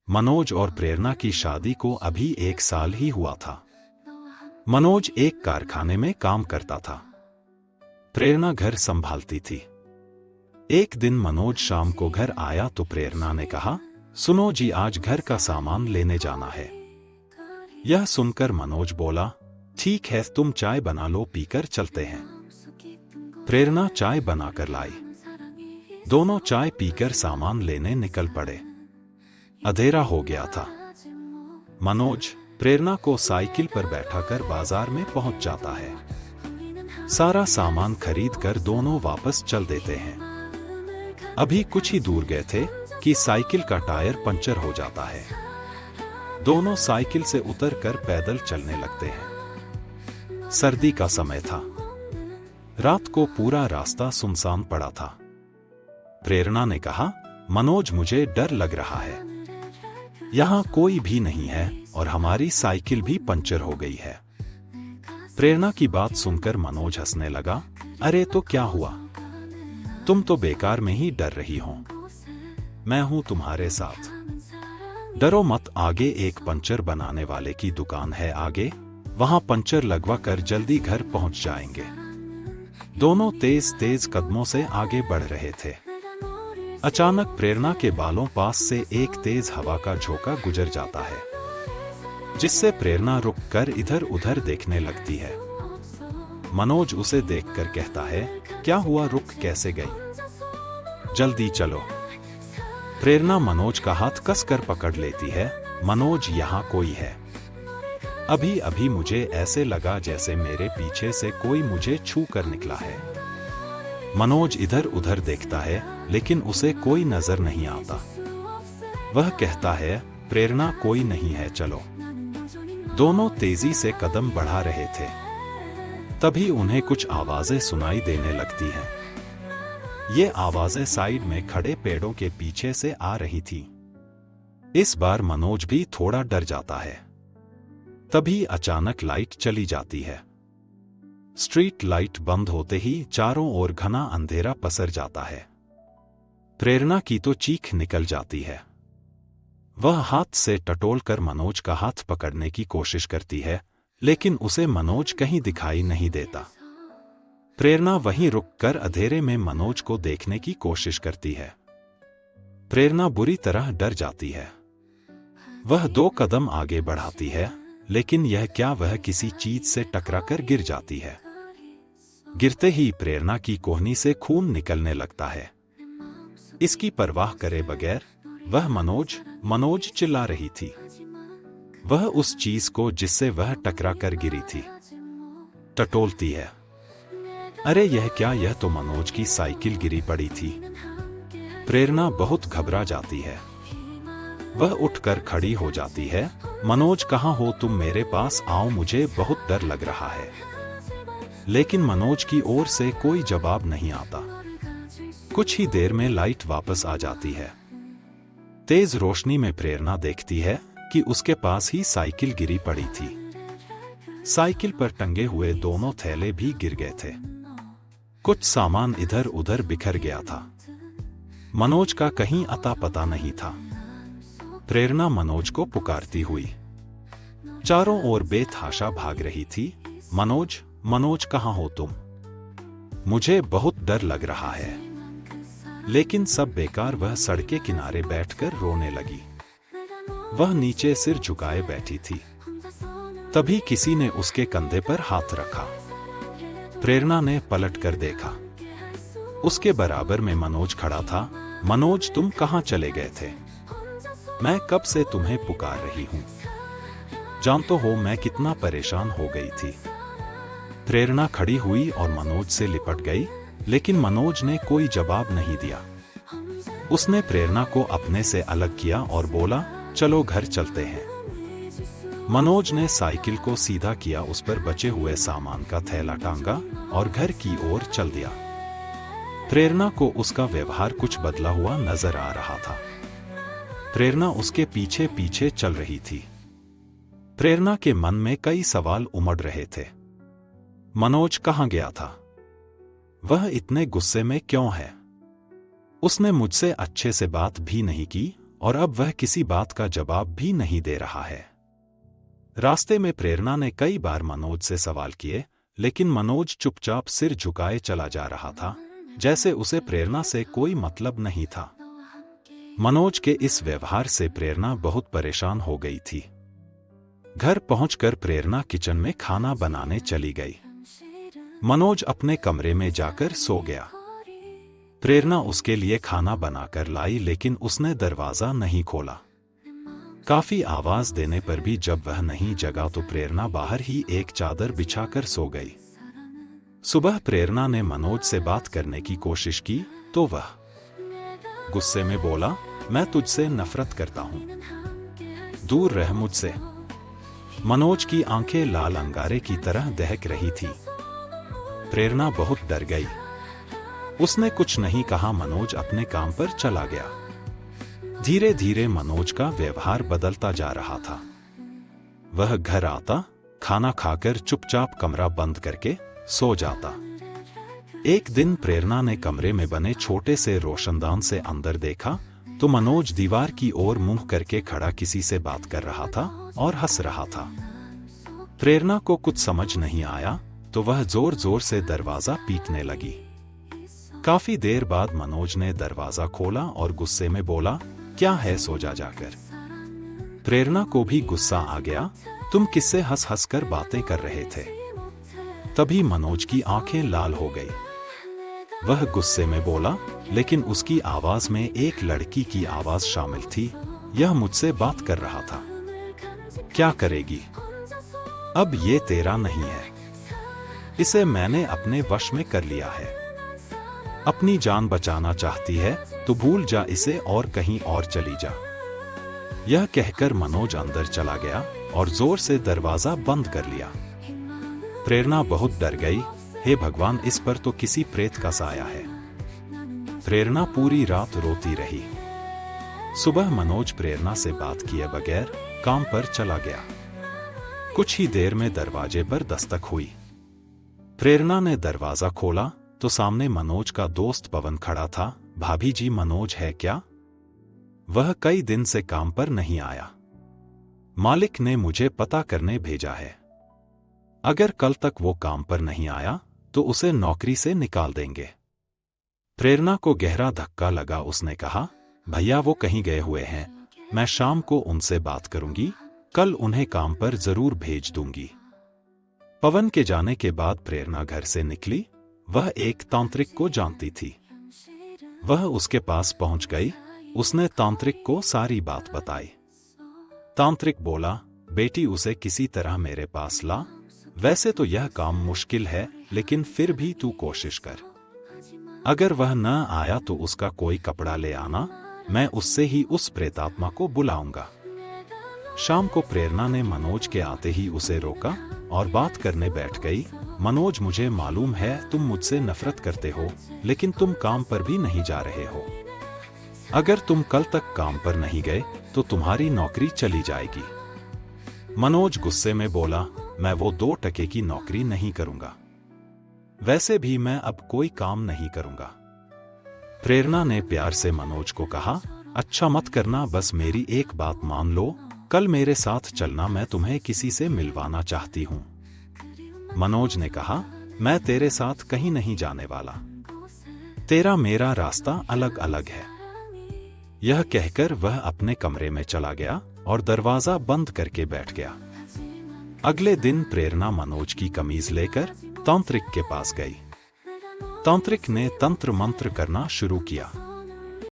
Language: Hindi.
मनोज और प्रेरणा की शादी को अभी 1 साल ही हुआ था। मनोज एक कारखाने में काम करता था। प्रेरणा घर संभालती थी। एक दिन मनोज शाम को घर आया तो प्रेरणा ने कहा, सुनो जी, आज घर का सामान लेने जाना है। यह सुनकर मनोज बोला, ठीक है, तुम चाय बना लो, पीकर चलते हैं। प्रेरणा चाय बनाकर लाई। दोनों चाय पीकर सामान लेने निकल पड़े। अंधेरा हो गया था। मनोज प्रेरणा को साइकिल पर बैठाकर बाजार में पहुंच जाता है। सारा सामान खरीद कर दोनों वापस चल देते हैं। अभी कुछ ही दूर गए थे कि साइकिल का टायर पंचर हो जाता है। दोनों साइकिल से उतरकर पैदल चलने लगते हैं। सर्दी का समय था। रात को पूरा रास्ता सुनसान पड़ा था। प्रेरणा ने कहा, मनोज, मुझे डर लग रहा है। यहां कोई भी नहीं है और हमारी साइकिल भी पंचर हो गई है। प्रेरणा की बात सुनकर मनोज हंसने लगा। अरे तो क्या हुआ, तुम तो बेकार में ही डर रही हो। मैं हूं तुम्हारे साथ। डरो मत, आगे एक पंचर बनाने वाले की दुकान है आगे, वहां पंचर लगवा कर जल्दी घर पहुंच जाएंगे। दोनों तेज तेज कदमों से आगे बढ़ रहे थे। अचानक प्रेरणा के बालों पास से एक तेज हवा का झोंका गुजर जाता है, जिससे प्रेरणा रुक कर इधर उधर देखने लगती है। मनोज उसे देखकर कहता है, क्या हुआ, रुक कैसे गई? जल्दी चलो। प्रेरणा मनोज का हाथ कसकर पकड़ लेती है। मनोज, यहाँ कोई है। अभी अभी मुझे ऐसे लगा जैसे मेरे पीछे से कोई मुझे छू कर निकला है। मनोज इधर उधर देखता है, लेकिन उसे कोई नजर नहीं आता। वह कहता है, प्रेरणा, कोई नहीं है, चलो। दोनों तेजी से कदम बढ़ा रहे थे। तभी उन्हें कुछ आवाजें सुनाई देने लगती हैं। ये आवाजें साइड में खड़े पेड़ों के पीछे से आ रही थी। इस बार मनोज भी थोड़ा डर जाता है। तभी अचानक लाइट चली जाती है। स्ट्रीट लाइट बंद होते ही चारों ओर घना अंधेरा पसर जाता है। प्रेरणा की तो चीख निकल जाती है। वह हाथ से टटोलकर मनोज का हाथ पकड़ने की कोशिश करती है, लेकिन उसे मनोज कहीं दिखाई नहीं देता। प्रेरणा वहीं रुककर अंधेरे में मनोज को देखने की कोशिश करती है। प्रेरणा बुरी तरह डर जाती है। वह 2 कदम आगे बढ़ाती है, लेकिन यह क्या, वह किसी चीज से टकराकर गिर जाती है। गिरते ही प्रेरणा की कोहनी से खून निकलने लगता है। इसकी परवाह करे बगैर वह मनोज मनोज चिल्ला रही थी। वह उस चीज को जिससे वह टकराकर गिरी थी टटोलती है। अरे यह क्या, यह तो मनोज की साइकिल गिरी पड़ी थी। प्रेरणा बहुत घबरा जाती है। वह उठकर खड़ी हो जाती है। मनोज, कहाँ हो तुम, मेरे पास आओ, मुझे बहुत डर लग रहा है। लेकिन मनोज की ओर से कोई जवाब नहीं आता। कुछ ही देर में लाइट वापस आ जाती है। तेज रोशनी में प्रेरणा देखती है कि उसके पास ही साइकिल गिरी पड़ी थी। साइकिल पर टंगे हुए दोनों थैले भी गिर गए थे। कुछ सामान इधर उधर बिखर गया था। मनोज का कहीं अता पता नहीं था। प्रेरणा मनोज को पुकारती हुई चारों ओर बेतहाशा भाग रही थी। मनोज, मनोज, कहाँ हो तुम? मुझे बहुत डर लग रहा है। लेकिन सब बेकार। वह सड़क के किनारे बैठकर रोने लगी। वह नीचे सिर झुकाए बैठी थी। तभी किसी ने उसके कंधे पर हाथ रखा। प्रेरणा ने पलट कर देखा। उसके बराबर में मनोज खड़ा था। मनोज, तुम कहाँ चले गए थे? मैं कब से तुम्हें पुकार रही हूं। जानते हो मैं कितना परेशान हो गई थी। प्रेरणा खड़ी हुई और मनोज से लिपट गई, लेकिन मनोज ने कोई जवाब नहीं दिया। उसने प्रेरणा को अपने से अलग किया और बोला, चलो घर चलते हैं। मनोज ने साइकिल को सीधा किया, उस पर बचे हुए सामान का थैला टांगा और घर की ओर चल दिया। प्रेरणा को उसका व्यवहार कुछ बदला हुआ नजर आ रहा था। प्रेरणा उसके पीछे पीछे चल रही थी। प्रेरणा के मन में कई सवाल उमड़ रहे थे। मनोज कहाँ गया था? वह इतने गुस्से में क्यों है? उसने मुझसे अच्छे से बात भी नहीं की और अब वह किसी बात का जवाब भी नहीं दे रहा है। रास्ते में प्रेरणा ने कई बार मनोज से सवाल किए, लेकिन मनोज चुपचाप सिर झुकाए चला जा रहा था, जैसे उसे प्रेरणा से कोई मतलब नहीं था। मनोज के इस व्यवहार से प्रेरणा बहुत परेशान हो गई थी। घर पहुंचकर प्रेरणा किचन में खाना बनाने चली गई। मनोज अपने कमरे में जाकर सो गया। प्रेरणा उसके लिए खाना बनाकर लाई, लेकिन उसने दरवाजा नहीं खोला। काफी आवाज देने पर भी जब वह नहीं जगा तो प्रेरणा बाहर ही एक चादर बिछाकर सो गई। सुबह प्रेरणा ने मनोज से बात करने की कोशिश की तो वह गुस्से में बोला, मैं तुझसे नफरत करता हूं, दूर रह मुझसे। मनोज की आंखें लाल अंगारे की तरह दहक रही थी। प्रेरणा बहुत डर गई। उसने कुछ नहीं कहा। मनोज अपने काम पर चला गया। धीरे धीरे मनोज का व्यवहार बदलता जा रहा था। वह घर आता, खाना खाकर चुपचाप कमरा बंद करके सो जाता। एक दिन प्रेरणा ने कमरे में बने छोटे से रोशनदान से अंदर देखा तो मनोज दीवार की ओर मुंह करके खड़ा किसी से बात कर रहा था और हंस रहा था। प्रेरणा को कुछ समझ नहीं आया तो वह जोर जोर से दरवाजा पीटने लगी। काफी देर बाद मनोज ने दरवाजा खोला और गुस्से में बोला, क्या है, सो जा जाकर। प्रेरणा को भी गुस्सा आ गया, तुम किससे हंस हंस कर बातें कर रहे थे? तभी मनोज की आंखें लाल हो गई। वह गुस्से में बोला, लेकिन उसकी आवाज में एक लड़की की आवाज शामिल थी। यह मुझसे बात कर रहा था। क्या करेगी? अब ये तेरा नहीं है। इसे मैंने अपने वश में कर लिया है। अपनी जान बचाना चाहती है तो भूल जा इसे और कहीं और चली जा। यह कहकर मनोज अंदर चला गया और जोर से दरवाजा बंद कर लिया। प्रेरणा बहुत डर गई। हे भगवान, इस पर तो किसी प्रेत का साया है। प्रेरणा पूरी रात रोती रही। सुबह मनोज प्रेरणा से बात किए बगैर काम पर चला गया। कुछ ही देर में दरवाजे पर दस्तक हुई। प्रेरणा ने दरवाजा खोला तो सामने मनोज का दोस्त पवन खड़ा था। भाभी जी, मनोज है क्या? वह कई दिन से काम पर नहीं आया। मालिक ने मुझे पता करने भेजा है। अगर कल तक वो काम पर नहीं आया तो उसे नौकरी से निकाल देंगे। प्रेरणा को गहरा धक्का लगा। उसने कहा, भैया वो कहीं गए हुए हैं, मैं शाम को उनसे बात करूंगी, कल उन्हें काम पर जरूर भेज दूंगी। पवन के जाने के बाद प्रेरणा घर से निकली। वह एक तांत्रिक को जानती थी। वह उसके पास पहुंच गई। उसने तांत्रिक को सारी बात बताई। तांत्रिक बोला, बेटी उसे किसी तरह मेरे पास ला। वैसे तो यह काम मुश्किल है, लेकिन फिर भी तू कोशिश कर। अगर वह न आया तो उसका कोई कपड़ा ले आना, मैं उससे ही उस प्रेतात्मा को बुलाऊंगा। शाम को प्रेरणा ने मनोज के आते ही उसे रोका और बात करने बैठ गई। मनोज, मुझे मालूम है तुम मुझसे नफरत करते हो, लेकिन तुम काम पर भी नहीं जा रहे हो। अगर तुम कल तक काम पर नहीं गए तो तुम्हारी नौकरी चली जाएगी। मनोज गुस्से में बोला, मैं वो 2 टके की नौकरी नहीं करूंगा। वैसे भी मैं अब कोई काम नहीं करूंगा। प्रेरणा ने प्यार से मनोज को कहा, अच्छा मत करना, बस मेरी एक बात मान लो, कल मेरे साथ चलना, मैं तुम्हें किसी से मिलवाना चाहती हूं। मनोज ने कहा, मैं तेरे साथ कहीं नहीं जाने वाला। तेरा मेरा रास्ता अलग अलग है। यह कहकर वह अपने कमरे में चला गया और दरवाजा बंद करके बैठ गया। अगले दिन प्रेरणा मनोज की कमीज लेकर तांत्रिक के पास गई। तांत्रिक ने तंत्र मंत्र करना शुरू किया।